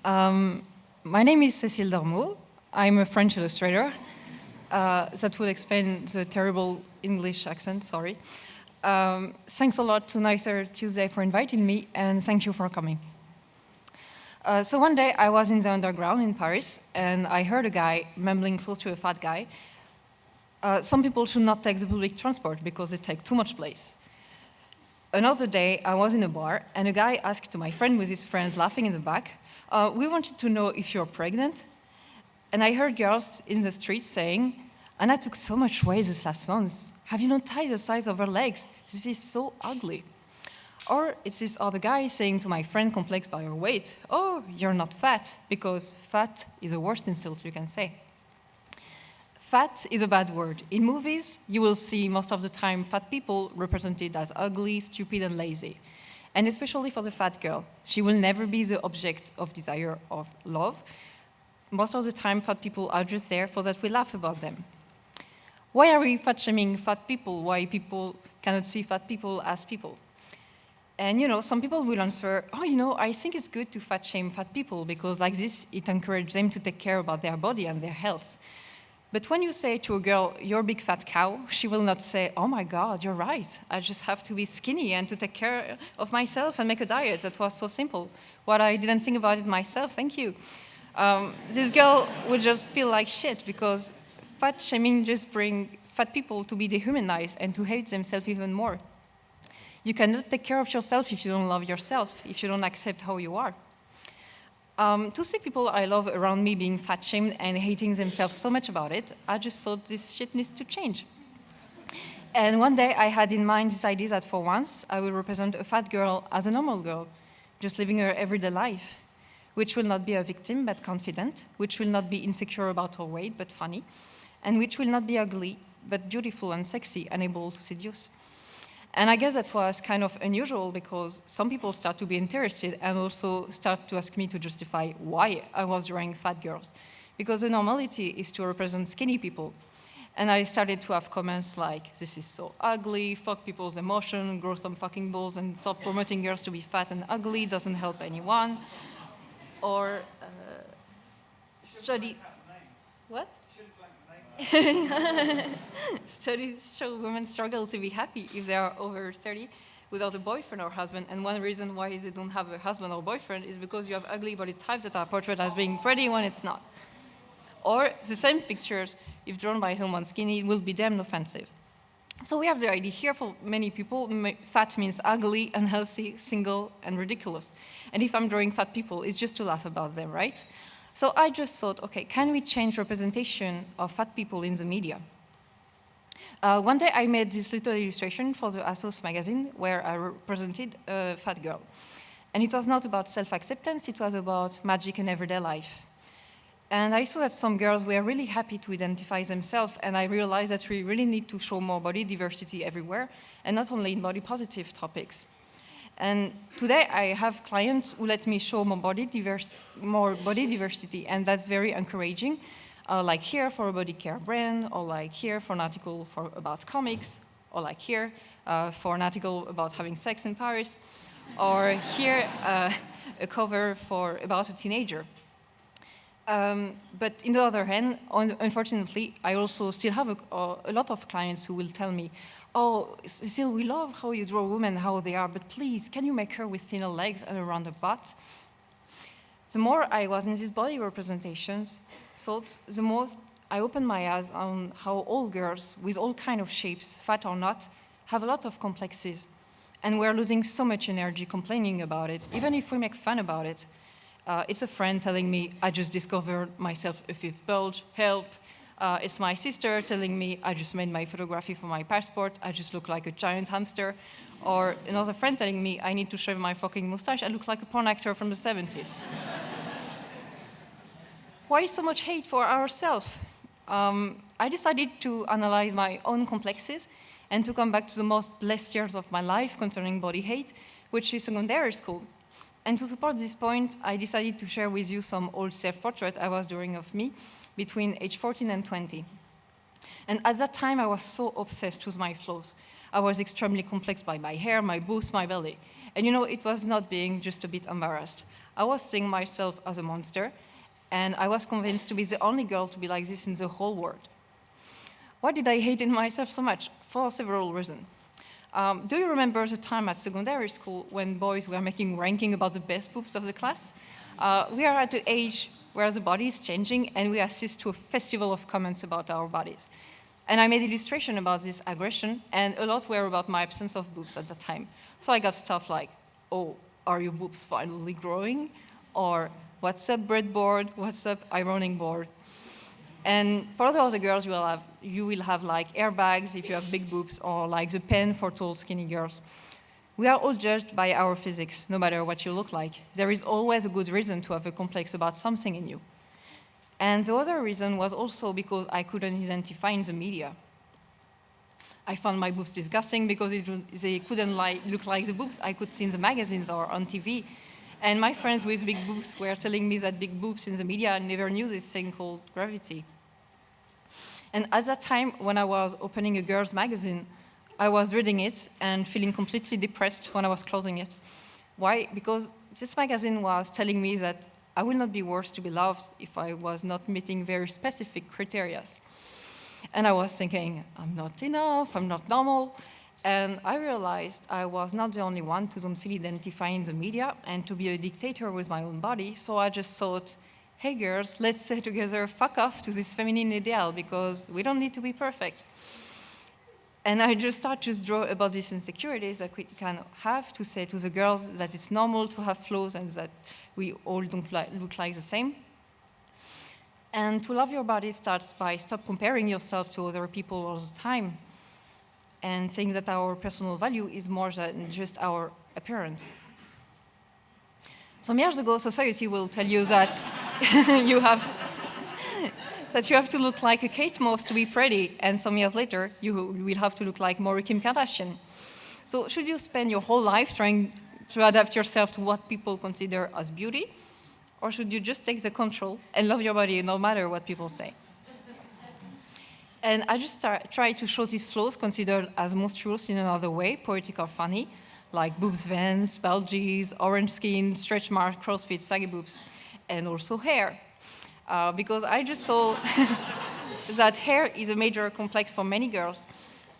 Um, my name is Cécile Dormeau. I'm a French illustrator. That will explain the terrible English accent, sorry. Thanks a lot to Nicer Tuesday for inviting me, and thank you for coming. So one day I was in the underground in Paris, and I heard a guy mumbling close to a fat guy. Some people should not take the public transport because they take too much place. Another day, I was in a bar, and a guy asked to my friend with his friend laughing in the back, we wanted to know if you're pregnant. And I heard girls in the street saying, Anna took so much weight this last month. Have you noticed the size of her legs? This is so ugly. Or it's this other guy saying to my friend complex by her weight, oh, you're not fat, because fat is the worst insult you can say. Fat is a bad word. In movies, you will see most of the time fat people represented as ugly, stupid, and lazy. And especially for the fat girl, she will never be the object of desire or love. Most of the time, fat people are just there for that we laugh about them. Why are we fat-shaming fat people? Why people cannot see fat people as people? And some people will answer, oh, I think it's good to fat-shame fat people because like this, it encourages them to take care about their body and their health. But when you say to a girl, you're a big fat cow, she will not say, oh my God, you're right. I just have to be skinny and to take care of myself and make a diet. That was so simple. What I didn't think about it myself, thank you. This girl would just feel like shit because fat shaming just brings fat people to be dehumanized and to hate themselves even more. You cannot take care of yourself if you don't love yourself, if you don't accept how you are. To see people I love around me being fat-shamed and hating themselves so much about it, I just thought this shit needs to change. And one day I had in mind this idea that for once I will represent a fat girl as a normal girl, just living her everyday life, which will not be a victim but confident, which will not be insecure about her weight but funny, and which will not be ugly but beautiful and sexy and able to seduce. And I guess that was kind of unusual because some people start to be interested and also start to ask me to justify why I was drawing fat girls. Because the normality is to represent skinny people. And I started to have comments like, this is so ugly, fuck people's emotion, grow some fucking balls and stop promoting girls to be fat and ugly, doesn't help anyone. Or study... What? Studies show women struggle to be happy if they are over 30 without a boyfriend or husband, and one reason why they don't have a husband or boyfriend is because you have ugly body types that are portrayed as being pretty when it's not. Or the same pictures, if drawn by someone skinny, will be damn offensive. So we have the idea here for many people, fat means ugly, unhealthy, single, and ridiculous. And if I'm drawing fat people, it's just to laugh about them, right? So I just thought, okay, can we change representation of fat people in the media? One day I made this little illustration for the ASOS magazine where I represented a fat girl. And it was not about self-acceptance, it was about magic in everyday life. And I saw that some girls were really happy to identify themselves, and I realized that we really need to show more body diversity everywhere, and not only in body-positive topics. And today I have clients who let me show more body diversity, and that's very encouraging. Like here for a body care brand, or like here for an article about comics, or like here for an article about having sex in Paris, or here a cover about a teenager. But on the other hand, unfortunately, I also still have a lot of clients who will tell me, oh, Cécile, we love how you draw women, how they are, but please, can you make her with thinner legs and a rounder butt? The more I was in these body representations, the most I opened my eyes on how all girls with all kinds of shapes, fat or not, have a lot of complexes. And we're losing so much energy complaining about it, even if we make fun about it. It's a friend telling me, I just discovered myself a fifth bulge, help. It's my sister telling me, I just made my photography for my passport, I just look like a giant hamster. Or another friend telling me, I need to shave my fucking mustache, I look like a porn actor from the 70s. Why so much hate for ourselves? I decided to analyze my own complexes and to come back to the most blessed years of my life concerning body hate, which is secondary school. And to support this point, I decided to share with you some old self-portrait I was drawing of me between age 14 and 20. And at that time, I was so obsessed with my flaws. I was extremely complex by my hair, my boobs, my belly. And it was not being just a bit embarrassed. I was seeing myself as a monster, and I was convinced to be the only girl to be like this in the whole world. Why did I hate in myself so much? For several reasons. Do you remember the time at secondary school when boys were making ranking about the best boobs of the class? We are at the age where the body is changing and we assist to a festival of comments about our bodies. And I made illustration about this aggression, and a lot were about my absence of boobs at the time. So I got stuff like, oh, are your boobs finally growing? Or, what's up breadboard? What's up ironing board? And for the other girls, you will have like airbags if you have big boobs, or like the pen for tall, skinny girls. We are all judged by our physics, no matter what you look like. There is always a good reason to have a complex about something in you. And the other reason was also because I couldn't identify in the media. I found my boobs disgusting because they couldn't look like the boobs I could see in the magazines or on TV. And my friends with big boobs were telling me that big boobs in the media never knew this thing called gravity. And at that time, when I was opening a girl's magazine, I was reading it and feeling completely depressed when I was closing it. Why? Because this magazine was telling me that I will not be worth to be loved if I was not meeting very specific criteria. And I was thinking, I'm not enough, I'm not normal. And I realized I was not the only one to don't feel identified in the media and to be a dictator with my own body. So I just thought, hey girls, let's say together, fuck off to this feminine ideal because we don't need to be perfect. And I just started to draw about these insecurities that we can have, to say to the girls that it's normal to have flaws and that we all don't look like the same. And to love your body starts by stop comparing yourself to other people all the time and saying that our personal value is more than just our appearance. Some years ago, society will tell you that you have to look like a Kate Moss to be pretty, and some years later, you will have to look like more Kim Kardashian. So should you spend your whole life trying to adapt yourself to what people consider as beauty, or should you just take the control and love your body no matter what people say? And I just try to show these flaws considered as monstrous in another way, poetic or funny, like boobs, veins, bulges, orange skin, stretch marks, crossfit, saggy boobs, and also hair. Because I just saw that hair is a major complex for many girls.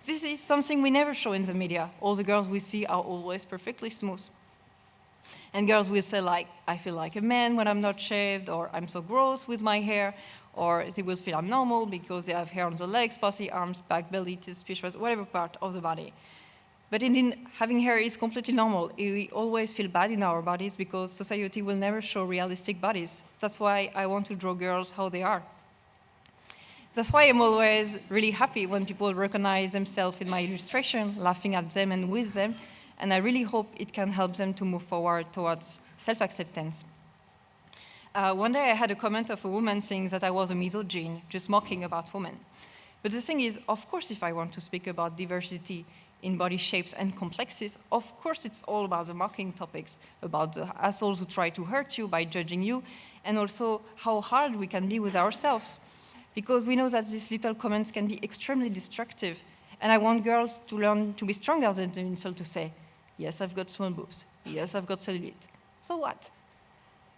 This is something we never show in the media. All the girls we see are always perfectly smooth. And girls will say like, I feel like a man when I'm not shaved, or I'm so gross with my hair, or they will feel I'm normal because they have hair on the legs, pussy, arms, back, belly, tits, pituitary, whatever part of the body. But indeed, having hair is completely normal. We always feel bad in our bodies because society will never show realistic bodies. That's why I want to draw girls how they are. That's why I'm always really happy when people recognize themselves in my illustration, laughing at them and with them, and I really hope it can help them to move forward towards self-acceptance. One day I had a comment of a woman saying that I was a misogyne, just mocking about women. But the thing is, of course, if I want to speak about diversity in body shapes and complexes, of course it's all about the mocking topics, about the assholes who try to hurt you by judging you, and also how hard we can be with ourselves. Because we know that these little comments can be extremely destructive, and I want girls to learn to be stronger than the insult to say, yes, I've got small boobs, yes, I've got cellulite, so what?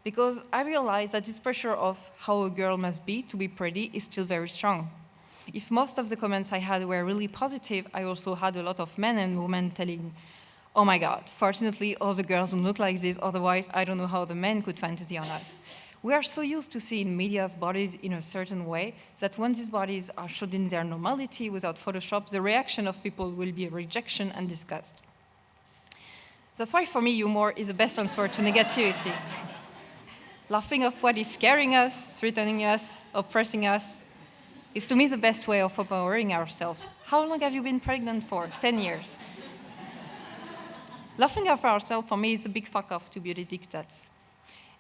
Because I realize that this pressure of how a girl must be to be pretty is still very strong. If most of the comments I had were really positive, I also had a lot of men and women telling, oh my God, fortunately all the girls don't look like this, otherwise I don't know how the men could fantasy on us. We are so used to seeing media's bodies in a certain way that when these bodies are showed in their normality without Photoshop, the reaction of people will be rejection and disgust. That's why for me humor is the best answer to negativity. Laughing off what is scaring us, threatening us, oppressing us, is to me the best way of empowering ourselves. How long have you been pregnant for? 10 years. Laughing off ourselves for me is a big fuck off to beauty dictates.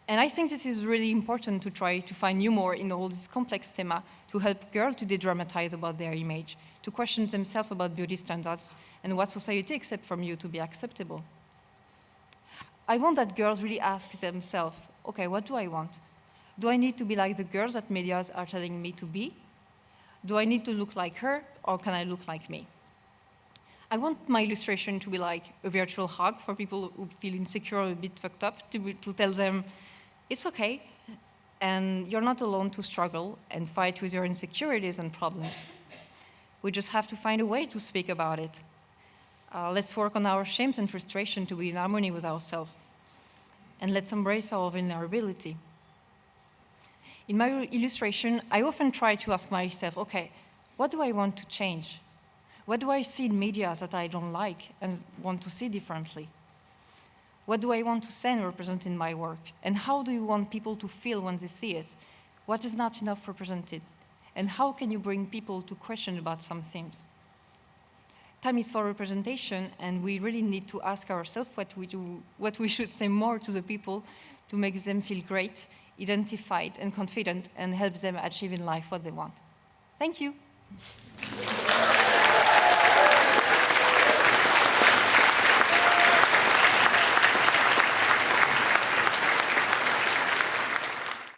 And I think this is really important to try to find humor in all this complex thema to help girls to de-dramatize about their image, to question themselves about beauty standards and what society accepts from you to be acceptable. I want that girls really ask themselves, okay, what do I want? Do I need to be like the girls that media are telling me to be? Do I need to look like her, or can I look like me? I want my illustration to be like a virtual hug for people who feel insecure or a bit fucked up, to tell them, It's okay, and you're not alone to struggle and fight with your insecurities and problems. We just have to find a way to speak about it. Let's work on our shames and frustration to be in harmony with ourselves. And let's embrace our vulnerability. In my illustration, I often try to ask myself, okay, what do I want to change? What do I see in media that I don't like and want to see differently? What do I want to say and represent in my work? And how do you want people to feel when they see it? What is not enough represented? And how can you bring people to question about some themes? Time is for representation, and we really need to ask ourselves what we should say more to the people to make them feel great, identified, and confident, and help them achieve in life what they want. Thank you.